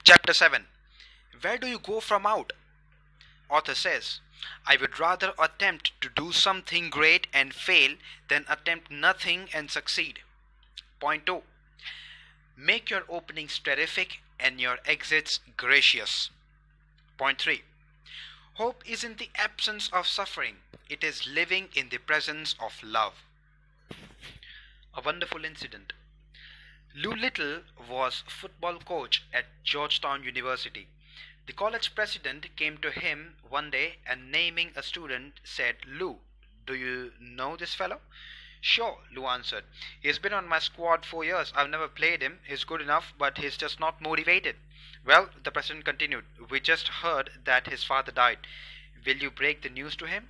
Chapter 7. Where do you go from out? Author says, I would rather attempt to do something great and fail than attempt nothing and succeed. Point 2. Make your openings terrific and your exits gracious. Point 3. Hope isn't the absence of suffering, it is living in the presence of love. A wonderful incident. Lou Little was football coach at Georgetown University. The college president came to him one day and naming a student said, Lou, do you know this fellow? Sure, Lou answered. He's been on my squad 4 years. I've never played him. He's good enough, but he's just not motivated. Well, the president continued, we just heard that his father died. Will you break the news to him?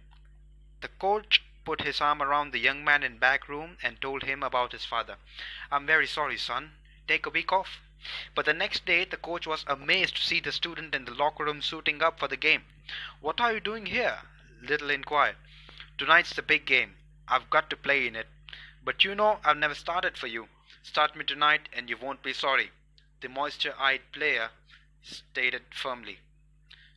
The coach put his arm around the young man in back room and told him about his father. I'm very sorry, son. Take a week off. But the next day, the coach was amazed to see the student in the locker room suiting up for the game. What are you doing here? Little inquired. Tonight's the big game. I've got to play in it. But you know, I've never started for you. Start me tonight and you won't be sorry. The moisture-eyed player stated firmly.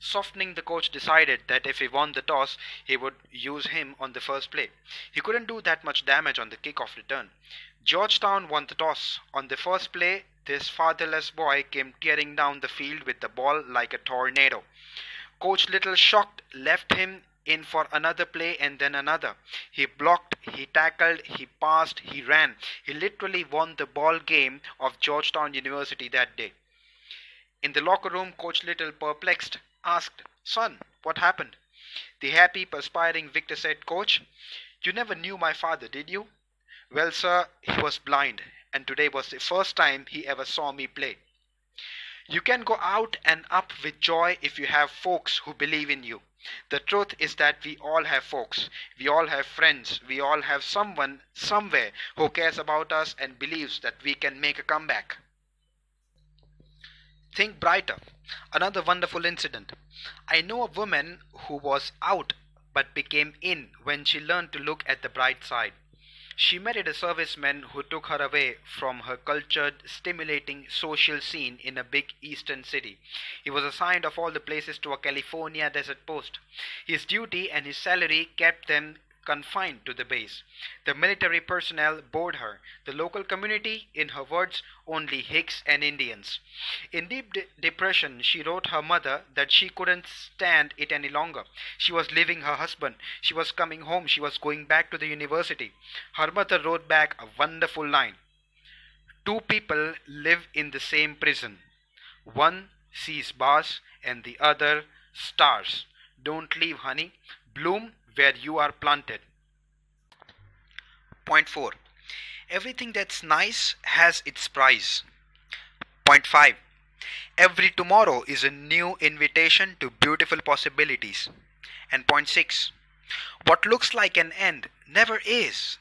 Softening, the coach decided that if he won the toss, he would use him on the first play. He couldn't do that much damage on the kickoff return. Georgetown won the toss. On the first play, this fatherless boy came tearing down the field with the ball like a tornado. Coach Little, shocked, left him in for another play and then another. He blocked, he tackled, he passed, he ran. He literally won the ball game of Georgetown University that day. In the locker room, Coach Little, perplexed, asked, Son, what happened? The happy, perspiring Victor said, Coach, you never knew my father, did you? Well, sir, he was blind, and today was the first time he ever saw me play. You can go out and up with joy if you have folks who believe in you. The truth is that we all have folks. We all have friends. We all have someone, somewhere, who cares about us and believes that we can make a comeback. Think brighter. Another wonderful incident. I know a woman who was out but became in when she learned to look at the bright side. She married a serviceman who took her away from her cultured, stimulating social scene in a big eastern city. He was assigned of all the places to a California desert post. His duty and his salary kept them confined to the base. The military personnel bored her. The local community, in her words, only Hicks and Indians. In deep depression, she wrote her mother that she couldn't stand it any longer. She was leaving her husband. She was coming home. She was going back to the university. Her mother wrote back a wonderful line. Two people live in the same prison. One sees bars and the other stars. Don't leave, honey. Bloom where you are planted. Point 4. Everything that's nice has its price. Point 5. Every tomorrow is a new invitation to beautiful possibilities. And point 6. What looks like an end never is,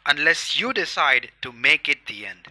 unless you decide to make it the end.